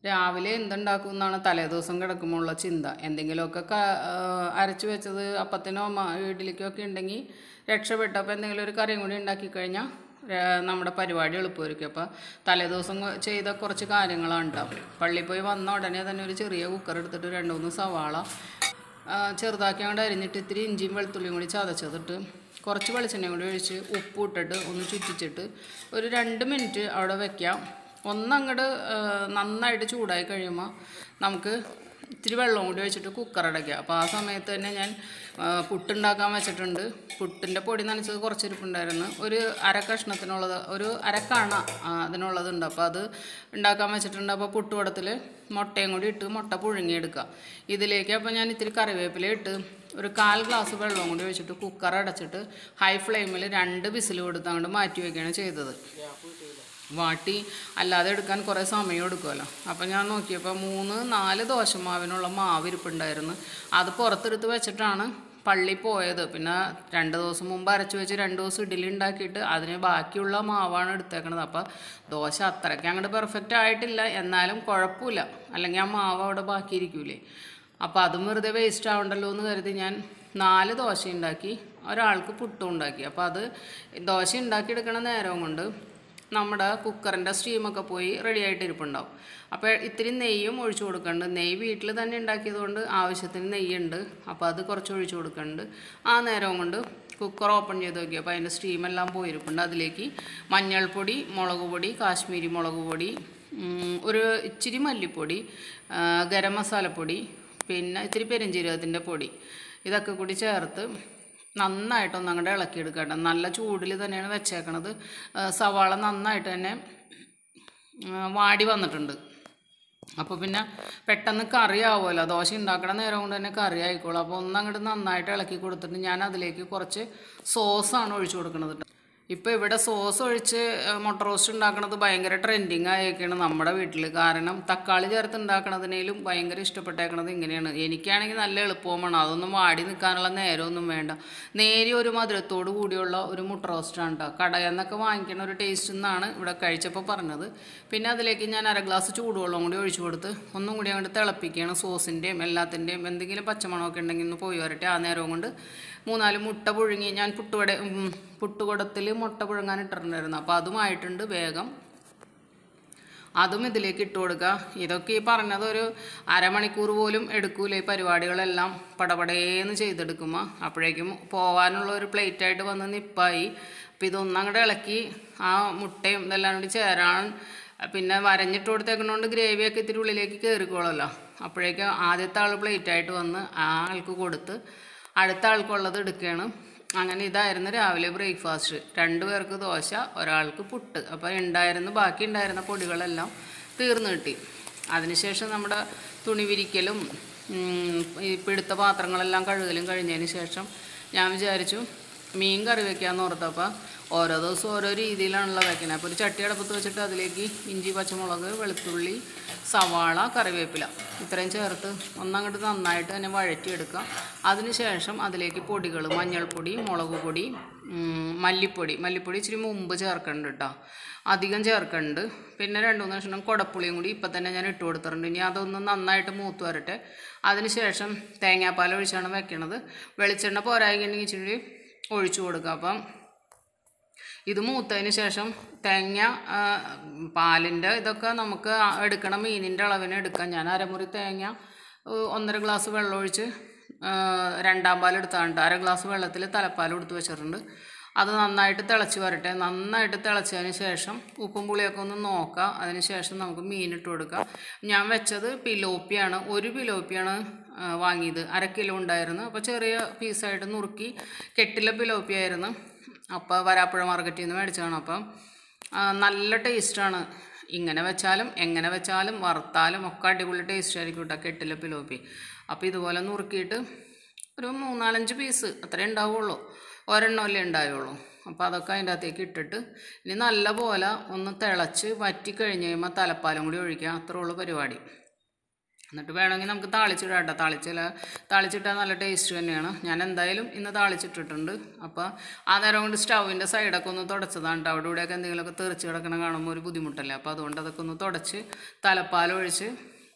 രാവിലെ എന്തുണ്ടാക്കുമെന്നാണ് തലേദിവസം കിടക്കുമ്പോഴുള്ള ചിന്ത. എന്തെങ്കിലുമൊക്കെ അരച്ച് വെച്ചത് അപ്പത്തിനോ ഇഡ്ഡലിക്കോ ഒക്കെ ഉണ്ടെങ്കിൽ രക്ഷപ്പെട്ടു. അപ്പോൾ എന്തെങ്കിലും ഒരു കറിയും കൂടി ഉണ്ടാക്കി കഴിഞ്ഞാൽ നമ്മുടെ പരിപാടി എളുപ്പമായിരിക്കും. അപ്പോൾ തലേദിവസം ചെയ്ത കുറച്ച് കാര്യങ്ങളാണ് ഉണ്ടാവും. പള്ളിയിൽ പോയി വന്ന ഉടനെ തന്നെ ഒരു ചെറിയ കുക്കർ എടുത്തിട്ട് 2-3 സവാള ചെറുതാക്കി അങ്ങോട്ട് അരിഞ്ഞിട്ട് ഇത്തിരി ഇഞ്ചിയും വെളുത്തുള്ളിയും കൂടി ചതച്ചതിട്ട് കുറച്ച് വെളിച്ചെണ്ണയും കൂടി ഒഴിച്ച് ഉപ്പ് ഇട്ടിട്ട് ഒന്ന് ചുറ്റിച്ചിട്ട് ഒരു 2 മിനിറ്റ് അവിടെ വയ്ക്കാം. ഒന്നങ്ങോട്ട് നന്നായിട്ട് ചൂടായി കഴിയുമ്പോൾ നമുക്ക് ഇത്തിരി വെള്ളം കൂടി ഒഴിച്ചിട്ട് കുക്കർ അടയ്ക്കുക. അപ്പോൾ ആ സമയത്ത് തന്നെ ഞാൻ പുട്ടുണ്ടാക്കാൻ വെച്ചിട്ടുണ്ട്. പുട്ടിൻ്റെ പൊടി നനച്ചത് കുറച്ചിരിപ്പുണ്ടായിരുന്നു. ഒരു കഷ്ണത്തിനുള്ളത് ഒരു കണ അതിനുള്ളതുണ്ട്. അപ്പോൾ അത് ഉണ്ടാക്കാൻ വെച്ചിട്ടുണ്ട്. അപ്പോൾ പുട്ടുകുടത്തിൽ മുട്ടയും കൂടി ഇട്ട് മുട്ട പുഴുങ്ങിയെടുക്കുക. ഇതിലേക്ക് അപ്പോൾ ഞാൻ ഇത്തിരി കറിവേപ്പില ഇട്ട് ഒരു 1/4 ഗ്ലാസ് വെള്ളവും കൂടി ഒഴിച്ചിട്ട് കുക്കർ അടച്ചിട്ട് ഹൈ ഫ്ലെയിമിൽ 2 വിസിൽ കൊടുത്ത് അങ്ങോട്ട് മാറ്റി വയ്ക്കുകയാണ് ചെയ്തത്. വാട്ടി അല്ലാതെ എടുക്കാൻ കുറേ സമയം എടുക്കുമല്ലോ. അപ്പോൾ ഞാൻ നോക്കിയപ്പോൾ 3-4 ദോശമാവിനുള്ള മാവ് ഇരിപ്പുണ്ടായിരുന്നു. അത് പുറത്തെടുത്ത് വെച്ചിട്ടാണ് പള്ളി പോയത്. പിന്നെ 2 ദിവസം മുമ്പ് അരച്ച് വെച്ച് 2 ദിവസം ഇഡ്ഡലി ഉണ്ടാക്കിയിട്ട് അതിന് ബാക്കിയുള്ള മാവാണ് എടുത്തേക്കണത്. അപ്പോൾ ദോശ അത്രയ്ക്ക് അങ്ങോട്ട് പെർഫെക്റ്റ് ആയിട്ടില്ല, എന്നാലും കുഴപ്പമില്ല. അല്ലെങ്കിൽ ആ മാവ് അവിടെ ബാക്കിയിരിക്കൂലേ. അപ്പോൾ അതും വെറുതെ വേസ്റ്റ് ആവണ്ടല്ലോ എന്ന് കരുതി ഞാൻ 4 ദോശ ഉണ്ടാക്കി, ഒരാൾക്ക് പുട്ടും ഉണ്ടാക്കി. അപ്പോൾ അത് ദോശ ഉണ്ടാക്കിയെടുക്കണ നേരം കൊണ്ട് നമ്മുടെ കുക്കറിൻ്റെ സ്റ്റീമൊക്കെ പോയി റെഡി ആയിട്ട് ഇരിപ്പുണ്ടാവും. അപ്പോൾ ഇത്തിരി നെയ്യും ഒഴിച്ചു കൊടുക്കുന്നുണ്ട്. നെയ്യ് വീട്ടിൽ തന്നെ ഉണ്ടാക്കിയതുകൊണ്ട് ആവശ്യത്തിന് നെയ്യുണ്ട്. അപ്പോൾ അത് കുറച്ച് ഒഴിച്ചു കൊടുക്കുന്നുണ്ട്. ആ നേരം കൊണ്ട് കുക്കർ ഓപ്പൺ ചെയ്ത് നോക്കി. അപ്പോൾ അതിൻ്റെ സ്റ്റീമെല്ലാം പോയിരിപ്പുണ്ട്. അതിലേക്ക് മഞ്ഞൾപ്പൊടി, മുളക് പൊടി, കാശ്മീരി മുളക് പൊടി, ഒരു ഇച്ചിരി മല്ലിപ്പൊടി, ഗരം മസാലപ്പൊടി, പിന്നെ ഇത്തിരി പെരുംജീരകത്തിൻ്റെ പൊടി, ഇതൊക്കെ കൂടി ചേർത്ത് നന്നായിട്ടൊന്ന് അങ്ങോട്ട് ഇളക്കിയെടുക്കട്ടെ. നല്ല ചൂടിൽ തന്നെയാണ് വെച്ചേക്കണത്. സവാള നന്നായിട്ട് തന്നെ വാടി വന്നിട്ടുണ്ട്. അപ്പോൾ പിന്നെ പെട്ടെന്ന് കറി ആവുമല്ലോ. ദോശ ഉണ്ടാക്കണ നേരം കൊണ്ട് തന്നെ കറി ആയിക്കോളും. അപ്പോൾ ഒന്നങ്ങോട്ട് നന്നായിട്ട് ഇളക്കി കൊടുത്തിട്ട് ഞാൻ അതിലേക്ക് കുറച്ച് സോസാണ് ഒഴിച്ചു കൊടുക്കുന്നത്. ഇപ്പോൾ ഇവിടെ സോസ് ഒഴിച്ച് മുട്ട റോസ്റ്റ് ഉണ്ടാക്കണത് ഭയങ്കര ട്രെൻഡിങ് ആയേക്കാണ് നമ്മുടെ വീട്ടിൽ. കാരണം തക്കാളി ചേർത്ത് ഉണ്ടാക്കണതിനേലും ഭയങ്കര ഇഷ്ടപ്പെട്ടേക്കണത് ഇങ്ങനെയാണ്. എനിക്കാണെങ്കിൽ നല്ല എളുപ്പമാണ്. അതൊന്നും വാടി നിൽക്കാനുള്ള നേരമൊന്നും വേണ്ട. നേരിയ ഒരു മധുരത്തോട് കൂടിയുള്ള ഒരു മുട്ട റോസ്റ്റാണ് കേട്ടോ. കടയിൽ നിന്നൊക്കെ വാങ്ങിക്കുന്ന ഒരു ടേസ്റ്റ് എന്നാണ് ഇവിടെ കഴിച്ചപ്പോൾ പറഞ്ഞത്. പിന്നെ അതിലേക്ക് ഞാൻ 1/2 ഗ്ലാസ് ചൂടുവെള്ളം കൂടി ഒഴിച്ചു കൊടുത്ത് ഒന്നും കൂടി അങ്ങോട്ട് തിളപ്പിക്കുകയാണ്. സോസിൻ്റെയും എല്ലാത്തിൻ്റെയും എന്തെങ്കിലും പച്ചമണമൊക്കെ ഉണ്ടെങ്കിൽ ഒന്ന് പോയി വരട്ടെ. ആ നേരം കൊണ്ട് 3-4 മുട്ട പുഴുങ്ങി ഞാൻ പുട്ടുകുടത്തിൽ മുട്ട പുഴുങ്ങാൻ ഇട്ടിട്ടുണ്ടായിരുന്നു. അപ്പോൾ അതുമായിട്ടുണ്ട്. വേഗം അതും ഇതിലേക്ക് ഇട്ട് കൊടുക്കുക. ഇതൊക്കെ ഈ പറഞ്ഞത് ഒരു അരമണിക്കൂർ പോലും എടുക്കൂല. ഈ പരിപാടികളെല്ലാം പടപടേന്ന് ചെയ്തെടുക്കുമ്പോൾ അപ്പോഴേക്കും പോകാനുള്ള ഒരു പ്ലേറ്റായിട്ട് വന്ന് നിപ്പായി. അപ്പോൾ ഇതൊന്നങ്ങോട്ട് ഇളക്കി ആ മുട്ടയും ഇതെല്ലാം കൂടി ചേരാൻ പിന്നെ വരഞ്ഞിട്ട് കൊടുത്തേക്കണോണ്ട് ഗ്രേവിയൊക്കെ ഇത്തിരി ഉള്ളിലേക്ക് കയറിക്കോളല്ലോ. അപ്പോഴേക്കും ആദ്യത്തെ ആൾ പ്ലേറ്റായിട്ട് വന്ന് ആ ആൾക്ക് കൊടുത്ത് അടുത്ത ആൾക്കുള്ളത് എടുക്കുകയാണ്. അങ്ങനെ ഇതായിരുന്നു രാവിലെ ബ്രേക്ക്ഫാസ്റ്റ്. 2 പേർക്ക് ദോശ, ഒരാൾക്ക് പുട്ട്. അപ്പോൾ ബാക്കി ഉണ്ടായിരുന്ന പൊടികളെല്ലാം തീർന്നു കിട്ടി. അതിനുശേഷം നമ്മുടെ തുണി വിരിക്കലും പിടുത്ത പാത്രങ്ങളെല്ലാം കഴുകലും കഴിഞ്ഞതിന് ശേഷം ഞാൻ വിചാരിച്ചു മീൻ കറി വയ്ക്കാമെന്ന് ഓർത്തപ്പോൾ ഓരോ ദിവസവും ഓരോ രീതിയിലാണല്ലോ വയ്ക്കുന്നത്. അപ്പോൾ ഒരു ചട്ടി അടുപ്പത്ത് വെച്ചിട്ട് അതിലേക്ക് ഇഞ്ചി, പച്ചമുളക്, വെളുത്തുള്ളി, സവാള, കറിവേപ്പില ഇത്രയും ചേർത്ത് ഒന്നങ്ങോട്ട് നന്നായിട്ട് തന്നെ വഴറ്റിയെടുക്കുക. അതിനുശേഷം അതിലേക്ക് പൊടികൾ മഞ്ഞൾപ്പൊടി, മുളക് പൊടി, മല്ലിപ്പൊടി ഇച്ചിരി മുമ്പ് ചേർക്കുന്നുണ്ട് കേട്ടോ, അധികം ചേർക്കുന്നുണ്ട്. പിന്നെ 2-3 കഷ്ണം കുടപ്പുളിയും കൂടി ഇപ്പം തന്നെ ഞാൻ ഇട്ട് കൊടുത്തിട്ടുണ്ട്. ഇനി അതൊന്ന് നന്നായിട്ട് മൂത്ത് വരട്ടെ. അതിനുശേഷം തേങ്ങാപ്പാൽ ഒഴിച്ചാണ് വെക്കണത്. വെളിച്ചെണ്ണ പോരായിക്കുണ്ടെങ്കിൽ ഇച്ചിരി ഒഴിച്ചു കൊടുക്കുക. അപ്പം ഇത് മൂത്തതിന് ശേഷം തേങ്ങ പാലിൻ്റെ ഇതൊക്കെ നമുക്ക് എടുക്കണം, മീനിൻ്റെ അളവിന് എടുക്കാം. ഞാൻ അരമുറി തേങ്ങ 1.5 ഗ്ലാസ് വെള്ളം ഒഴിച്ച് 2ആം പാൽ എടുത്താണ്ട് 1/2 ഗ്ലാസ് വെള്ളത്തിൽ തലപ്പാൽ എടുത്ത് വെച്ചിട്ടുണ്ട്. അത് നന്നായിട്ട് തിളച്ച് വരട്ടെ. നന്നായിട്ട് തിളച്ചതിന് ശേഷം ഉപ്പും പുളിയൊക്കെ ഒന്ന് നോക്കുക. അതിന് ശേഷം നമുക്ക് മീനിട്ട് കൊടുക്കാം. ഞാൻ വെച്ചത് പിലോപ്പിയാണ്. 1 പിലോപ്പിയാണ് വാങ്ങിയത്. 1/2 കിലോ ഉണ്ടായിരുന്നു. അപ്പോൾ ചെറിയ പീസായിട്ട് നുറുക്കി കെട്ടിലെ പിലോപ്പിയായിരുന്നു. അപ്പോൾ വരാപ്പുഴ മാർക്കറ്റിൽ നിന്ന് മേടിച്ചതാണ്. അപ്പം നല്ല ടേസ്റ്റാണ്. ഇങ്ങനെ വെച്ചാലും എങ്ങനെ വെച്ചാലും വറുത്താലും ഒക്കെ അടിപൊളി ടേസ്റ്റ് ആയിരിക്കും കേട്ടോ കെട്ടിലെ പിലോപ്പി. അപ്പോൾ ഇതുപോലെ നുറുക്കിയിട്ട് ഒരു 3-4-5 പീസ് അത്രേ ഉണ്ടാവുള്ളൂ. ഒരെണ്ണമല്ലേ ഉണ്ടാവുള്ളൂ. അപ്പോൾ അതൊക്കെ അതിൻ്റെ അകത്തേക്ക് ഇട്ടിട്ട് ഇനി നല്ല പോലെ ഒന്ന് തിളച്ച് വറ്റി കഴിഞ്ഞ് കഴിയുമ്പോൾ തലപ്പാലും കൂടി ഒഴിക്കുക. അത്രേ ഉള്ളൂ പരിപാടി. എന്നിട്ട് വേണമെങ്കിൽ നമുക്ക് താളിച്ചിടാം കേട്ടോ. താളിച്ചിട്ടാൽ നല്ല ടേസ്റ്റ് തന്നെയാണ്. ഞാൻ എന്തായാലും ഇന്ന് താളിച്ചിട്ടിട്ടുണ്ട്. അപ്പോൾ ആ നേരം കൊണ്ട് സ്റ്റൗവിൻ്റെ സൈഡൊക്കെ ഒന്ന് തുടച്ചതാണ് കേട്ടോ. അവിടെ ഇവിടെയൊക്കെ എന്തെങ്കിലുമൊക്കെ തെറിച്ച് കിടക്കണം കാണുമ്പോൾ ഒരു ബുദ്ധിമുട്ടല്ലേ. അപ്പോൾ അതുകൊണ്ട് അതൊക്കെ ഒന്ന് തുടച്ച് തലപ്പാലൊഴിച്ച്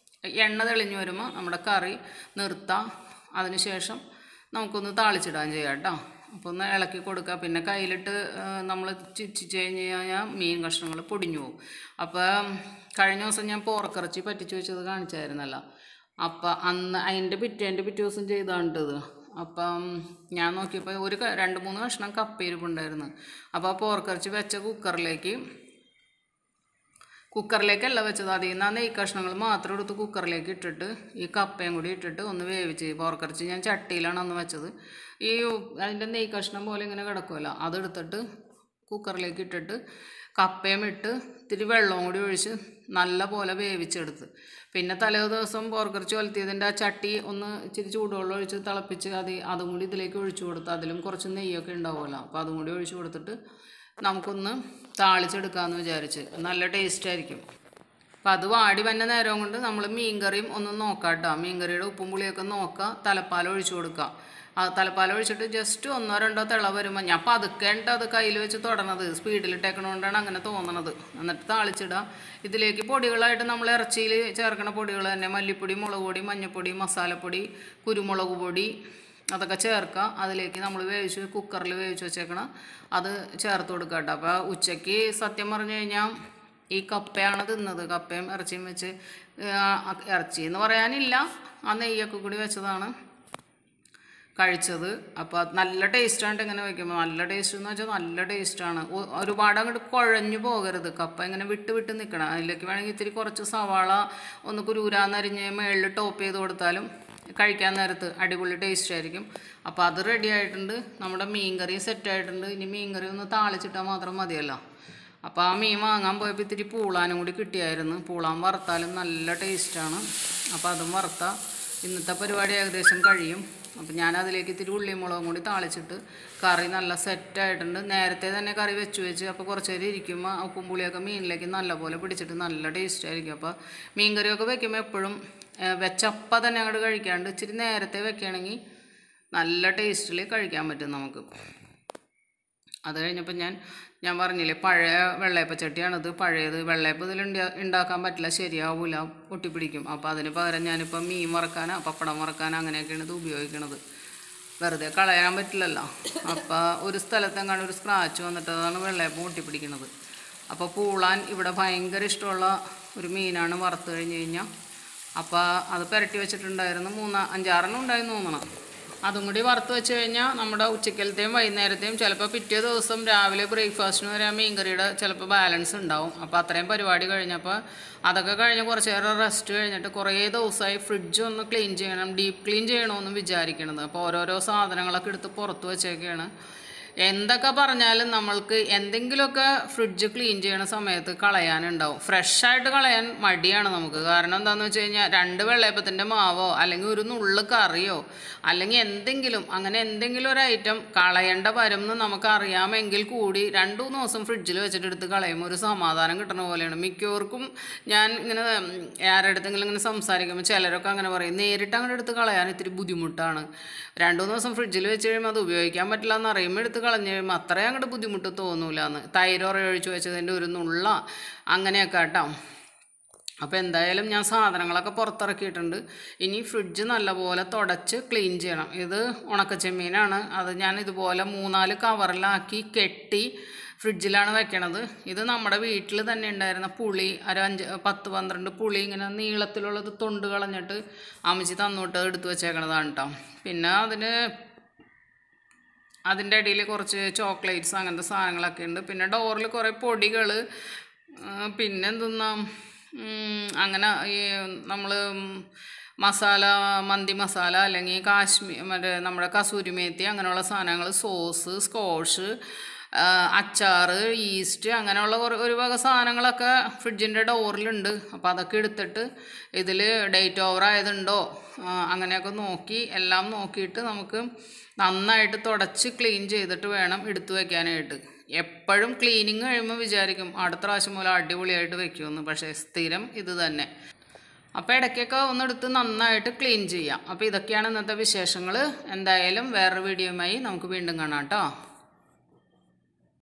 എണ്ണ തെളിഞ്ഞ് വരുമ്പോൾ നമ്മുടെ കറി നിർത്താം. അതിന് ശേഷം നമുക്കൊന്ന് താളിച്ചിടാൻ ചെയ്യാം കേട്ടോ. അപ്പോൾ ഒന്ന് ഇളക്കി കൊടുക്കുക. പിന്നെ കയ്യിലിട്ട് നമ്മൾ ചിച്ചിച്ച് കഴിഞ്ഞ് കഴിഞ്ഞാൽ മീൻ കഷ്ണങ്ങൾ പൊടിഞ്ഞു പോകും. അപ്പോൾ കഴിഞ്ഞ ദിവസം ഞാൻ പോർക്കിറച്ചി പറ്റിച്ച് വെച്ചത് കാണിച്ചായിരുന്നല്ലോ. അപ്പം അന്ന് അതിൻ്റെ പിറ്റേ ദിവസം ചെയ്താണിട്ടത്. അപ്പം ഞാൻ നോക്കിയപ്പോൾ 2-3 കഷ്ണം കപ്പയിരിപ്പുണ്ടായിരുന്നു. അപ്പോൾ പോർക്കിറച്ചി വെച്ച കുക്കറിലേക്കല്ല വെച്ചത്. അതിൽ നിന്ന് ആ നെയ് കഷ്ണങ്ങൾ മാത്രം എടുത്ത് കുക്കറിലേക്ക് ഇട്ടിട്ട് ഈ കപ്പയും കൂടി ഇട്ടിട്ട് ഒന്ന് വേവിച്ച്. പോർക്കിറച്ചി ഞാൻ ചട്ടിയിലാണ് അന്ന് വെച്ചത്. ഈ അതിൻ്റെ നെയ് കഷ്ണം പോലെ ഇങ്ങനെ കിടക്കുമല്ലോ, അതെടുത്തിട്ട് കുക്കറിലേക്ക് ഇട്ടിട്ട് കപ്പയും ഇട്ട് ഇത്തിരി വെള്ളവും കൂടി ഒഴിച്ച് നല്ല പോലെ വേവിച്ചെടുത്ത്. പിന്നെ തലേ ദിവസം പോർക്കിറച്ചി ഒലത്തിയതിൻ്റെ ആ ചട്ടി ഒന്ന് ഇച്ചിരി ചൂടുവെള്ളം ഒഴിച്ച് തിളപ്പിച്ച് അതും കൂടി ഇതിലേക്ക് ഒഴിച്ചു കൊടുത്ത്, അതിലും കുറച്ച് നെയ്യൊക്കെ ഉണ്ടാവുമല്ലോ, അപ്പോൾ അതും കൂടി ഒഴിച്ച് കൊടുത്തിട്ട് നമുക്കൊന്ന് താളിച്ചെടുക്കാമെന്ന് വിചാരിച്ച്. നല്ല ടേസ്റ്റായിരിക്കും. അപ്പോൾ അത് വാടി വന്ന നേരം കൊണ്ട് നമ്മൾ മീൻകറിയും ഒന്ന് നോക്കാം കേട്ടോ. മീൻകറിയുടെ ഉപ്പും പുളിയൊക്കെ നോക്കുക. തലപ്പാലം ഒഴിച്ചു കൊടുക്കുക. ആ തലപ്പാലം ഒഴിച്ചിട്ട് ജസ്റ്റ് 1-2 തിള വരുമ്പോൾ ഞാൻ പതുക്കേണ്ട അത് കയ്യിൽ വെച്ച് തൊടണത്, സ്പീഡിലിട്ടേക്കണോണ്ടാണ് അങ്ങനെ തോന്നണത്. എന്നിട്ട് താളിച്ചിടുക. ഇതിലേക്ക് പൊടികളായിട്ട് നമ്മൾ ഇറച്ചിയിൽ ചേർക്കണ പൊടികൾ തന്നെ മല്ലിപ്പൊടി, മുളക് പൊടി, മഞ്ഞൾപ്പൊടി, മസാലപ്പൊടി, കുരുമുളക് പൊടി അതൊക്കെ ചേർക്കുക. അതിലേക്ക് നമ്മൾ കുക്കറിൽ വേവിച്ച് വെച്ചേക്കണം അത് ചേർത്ത് കൊടുക്കുക കേട്ടോ. അപ്പോൾ ഉച്ചയ്ക്ക് സത്യം പറഞ്ഞു കഴിഞ്ഞാൽ ഈ കപ്പയാണ് തിന്നത്. കപ്പയും ഇറച്ചിയും വെച്ച്, ഇറച്ചി എന്ന് പറയാനില്ല, ആ നെയ്യൊക്കെ കൂടി വെച്ചതാണ് കഴിച്ചത്. അപ്പോൾ നല്ല ടേസ്റ്റാണ്. ഇങ്ങനെ വയ്ക്കുമ്പോൾ നല്ല ടേസ്റ്റ് എന്ന് വെച്ചാൽ നല്ല ടേസ്റ്റാണ്. ഒരുപാട് അങ്ങോട്ട് കുഴഞ്ഞു പോകരുത്. കപ്പ ഇങ്ങനെ വിട്ട് നിൽക്കണം. അതിലേക്ക് വേണമെങ്കിൽ ഇത്തിരി കുറച്ച് സവാള ഒന്ന് കുരൂരാന്നരിഞ്ഞ് മുകളിൽ ടോപ്പ് ചെയ്ത് കൊടുത്താലും കഴിക്കാൻ നേരത്ത് അടിപൊളി ടേസ്റ്റ് ആയിരിക്കും. അപ്പോൾ അത് റെഡി ആയിട്ടുണ്ട്. നമ്മുടെ മീൻകറി സെറ്റായിട്ടുണ്ട്. ഇനി മീൻകറി ഒന്ന് താളിച്ചിട്ടാൽ മാത്രം മതിയല്ലോ. അപ്പോൾ ആ മീൻ വാങ്ങാൻ പോയപ്പോൾ ഇത്തിരി പൂളാനും കൂടി കിട്ടിയായിരുന്നു. പൂളാൻ വറുത്താലും നല്ല ടേസ്റ്റാണ്. അപ്പോൾ അതും വറുത്താൽ ഇന്നത്തെ പരിപാടി ഏകദേശം കഴിയും. അപ്പോൾ ഞാൻ അതിലേക്ക് ഇത്തിരി ഉള്ളിയും മുളകും കൂടി താളിച്ചിട്ട് കറി നല്ല സെറ്റായിട്ടുണ്ട്. നേരത്തെ തന്നെ കറി വെച്ച് അപ്പോൾ കുറച്ച് നേരം ഇരിക്കുമ്പോൾ ഉപ്പും പുളിയൊക്കെ മീനിലേക്ക് നല്ലപോലെ പിടിച്ചിട്ട് നല്ല ടേസ്റ്റ് ആയിരിക്കും. അപ്പോൾ മീൻ കറിയൊക്കെ വെക്കുമ്പോൾ എപ്പോഴും വെച്ചപ്പം തന്നെ അങ്ങോട്ട് കഴിക്കാണ്ട് ഇച്ചിരി നേരത്തെ വെക്കുകയാണെങ്കിൽ നല്ല ടേസ്റ്റിൽ കഴിക്കാൻ പറ്റും നമുക്ക്. അത് കഴിഞ്ഞപ്പോൾ ഞാൻ പറഞ്ഞില്ലേ, പഴയ വെള്ളയപ്പച്ചട്ടിയാണിത്. പഴയത് വെള്ളയപ്പം ഇതിൽ ഉണ്ടാക്കാൻ പറ്റില്ല, ശരിയാവില്ല, ഒട്ടിപ്പിടിക്കും. അപ്പോൾ അതിന് പകരം ഞാനിപ്പോൾ മീൻ വറക്കാനോ പപ്പടം വറക്കാനോ അങ്ങനെയൊക്കെയാണ് ഇത് ഉപയോഗിക്കണത്. വെറുതെ കളയാൻ പറ്റില്ലല്ലോ. അപ്പോൾ ഒരു സ്ഥലത്തെങ്ങാണ്ട് ഒരു സ്ക്രാച്ച് വന്നിട്ട് അതാണ് വെള്ളയപ്പം ഒട്ടിപ്പിടിക്കുന്നത്. അപ്പോൾ പൂളാൻ ഇവിടെ ഭയങ്കര ഇഷ്ടമുള്ള ഒരു മീനാണ്. വറുത്ത് കഴിഞ്ഞ് കഴിഞ്ഞാൽ അപ്പോൾ അത് പുരട്ടി വെച്ചിട്ടുണ്ടായിരുന്നു. 5-6 ഉണ്ടായിരുന്നു തോന്നണം. അതും കൂടി വറുത്ത് വെച്ച് കഴിഞ്ഞാൽ നമ്മുടെ ഉച്ചക്കലത്തെയും വൈകുന്നേരത്തെയും ചിലപ്പോൾ പിറ്റേ ദിവസം രാവിലെ ബ്രേക്ക്ഫാസ്റ്റിന് വരെ മീൻകറിയുടെ ചിലപ്പോൾ ബാലൻസ് ഉണ്ടാവും. അപ്പോൾ അത്രയും പരിപാടി കഴിഞ്ഞപ്പോൾ അതൊക്കെ കഴിഞ്ഞ് കുറച്ച് നേരം റെസ്റ്റ് കഴിഞ്ഞിട്ട് കുറേ ദിവസമായി ഫ്രിഡ്ജ് ഒന്ന് ക്ലീൻ ചെയ്യണം, ഡീപ്പ് ക്ലീൻ ചെയ്യണമെന്ന് വിചാരിക്കണത്. അപ്പോൾ ഓരോരോ സാധനങ്ങളൊക്കെ എടുത്ത് പുറത്ത് വെച്ചേക്കാണ്. എന്തൊക്കെ പറഞ്ഞാലും നമ്മൾക്ക് എന്തെങ്കിലുമൊക്കെ ഫ്രിഡ്ജ് ക്ലീൻ ചെയ്യണ സമയത്ത് കളയാനുണ്ടാവും. ഫ്രഷായിട്ട് കളയാൻ മടിയാണ് നമുക്ക്. കാരണം എന്താണെന്ന് വെച്ച് കഴിഞ്ഞാൽ 2 വെള്ളയപ്പത്തിൻ്റെ മാവോ അല്ലെങ്കിൽ ഒരു നുള്ളു കറിയോ അല്ലെങ്കിൽ എന്തെങ്കിലും ഒരു ഐറ്റം കളയേണ്ട വരും എന്ന് നമുക്ക് അറിയാമെങ്കിൽ കൂടി 2-3 ദിവസം ഫ്രിഡ്ജിൽ വെച്ചിട്ട് എടുത്ത് കളയുമ്പോൾ ഒരു സമാധാനം കിട്ടുന്ന പോലെയാണ്. മിക്കവർക്കും ഞാൻ ഇങ്ങനെ ആരുടെടുത്തെങ്കിലും ഇങ്ങനെ സംസാരിക്കുമ്പോൾ ചിലരൊക്കെ അങ്ങനെ പറയും, നേരിട്ട് അങ്ങനെ എടുത്ത് കളയാൻ ഇത്തിരി ബുദ്ധിമുട്ടാണ്. 2-3 ദിവസം ഫ്രിഡ്ജിൽ വെച്ച് കഴിയുമ്പോൾ അത് ഉപയോഗിക്കാൻ പറ്റില്ല എന്ന് അറിയുമ്പോൾ എടുത്ത് കളഞ്ഞ് കഴിയുമ്പോൾ അത്രയും അങ്ങോട്ട് ബുദ്ധിമുട്ട് തോന്നൂല എന്ന്. തൈര് ഒഴിച്ച് വെച്ചതിൻ്റെ ഒരു നുള്ള അങ്ങനെയൊക്കെ കേട്ടോ. അപ്പോൾ എന്തായാലും ഞാൻ സാധനങ്ങളൊക്കെ പുറത്തിറക്കിയിട്ടുണ്ട്. ഇനി ഫ്രിഡ്ജ് നല്ലപോലെ തുടച്ച് ക്ലീൻ ചെയ്യണം. ഇത് ഉണക്കച്ചെമ്മീനാണ്. അത് ഞാൻ ഇതുപോലെ 3-4 കവറിലാക്കി കെട്ടി ഫ്രിഡ്ജിലാണ് വെക്കണത്. ഇത് നമ്മുടെ വീട്ടിൽ തന്നെ ഉണ്ടായിരുന്ന പുളി, ഒരു 10-12 പുളി ഇങ്ങനെ നീളത്തിലുള്ളത് തൊണ്ട് കളഞ്ഞിട്ട് അമ്മച്ചി തന്നോട്ട് എടുത്ത് വെച്ചേക്കണതാണ് കേട്ടോ. പിന്നെ അതിൻ്റെ ഇടയിൽ കുറച്ച് ചോക്ലേറ്റ്സ് അങ്ങനത്തെ സാധനങ്ങളൊക്കെ ഉണ്ട്. പിന്നെ ഡോറിൽ കുറേ പൊടികൾ, പിന്നെ എന്തെന്നാ അങ്ങനെ ഈ നമ്മൾ മന്തി മസാല അല്ലെങ്കിൽ മറ്റേ നമ്മുടെ കസൂരി മേത്തി അങ്ങനെയുള്ള സാധനങ്ങൾ, സോസ്, സ്കോഷ്, അച്ചാർ, ഈസ്റ്റ് അങ്ങനെയുള്ള ഒരു വക സാധനങ്ങളൊക്കെ ഫ്രിഡ്ജിൻ്റെ ഡോറിലുണ്ട്. അപ്പോൾ അതൊക്കെ എടുത്തിട്ട് ഇതിൽ ഡേറ്റ് ഓവർ ആയതുണ്ടോ അങ്ങനെയൊക്കെ എല്ലാം നോക്കിയിട്ട് നമുക്ക് നന്നായിട്ട് തുടച്ച് ക്ലീൻ ചെയ്തിട്ട് വേണം എടുത്തു വയ്ക്കാനായിട്ട്. എപ്പോഴും ക്ലീനിങ് കഴിയുമ്പോൾ വിചാരിക്കും അടുത്ത പ്രാവശ്യം പോലെ അടിപൊളിയായിട്ട് വെക്കുമെന്ന്. പക്ഷേ സ്ഥിരം ഇത് തന്നെ. അപ്പോൾ ഇടയ്ക്കൊക്കെ ഒന്നെടുത്ത് നന്നായിട്ട് ക്ലീൻ ചെയ്യാം. അപ്പോൾ ഇതൊക്കെയാണ് ഇന്നത്തെ വിശേഷങ്ങൾ. എന്തായാലും വേറൊരു വീഡിയോയുമായി നമുക്ക് വീണ്ടും കാണാം കേട്ടോ.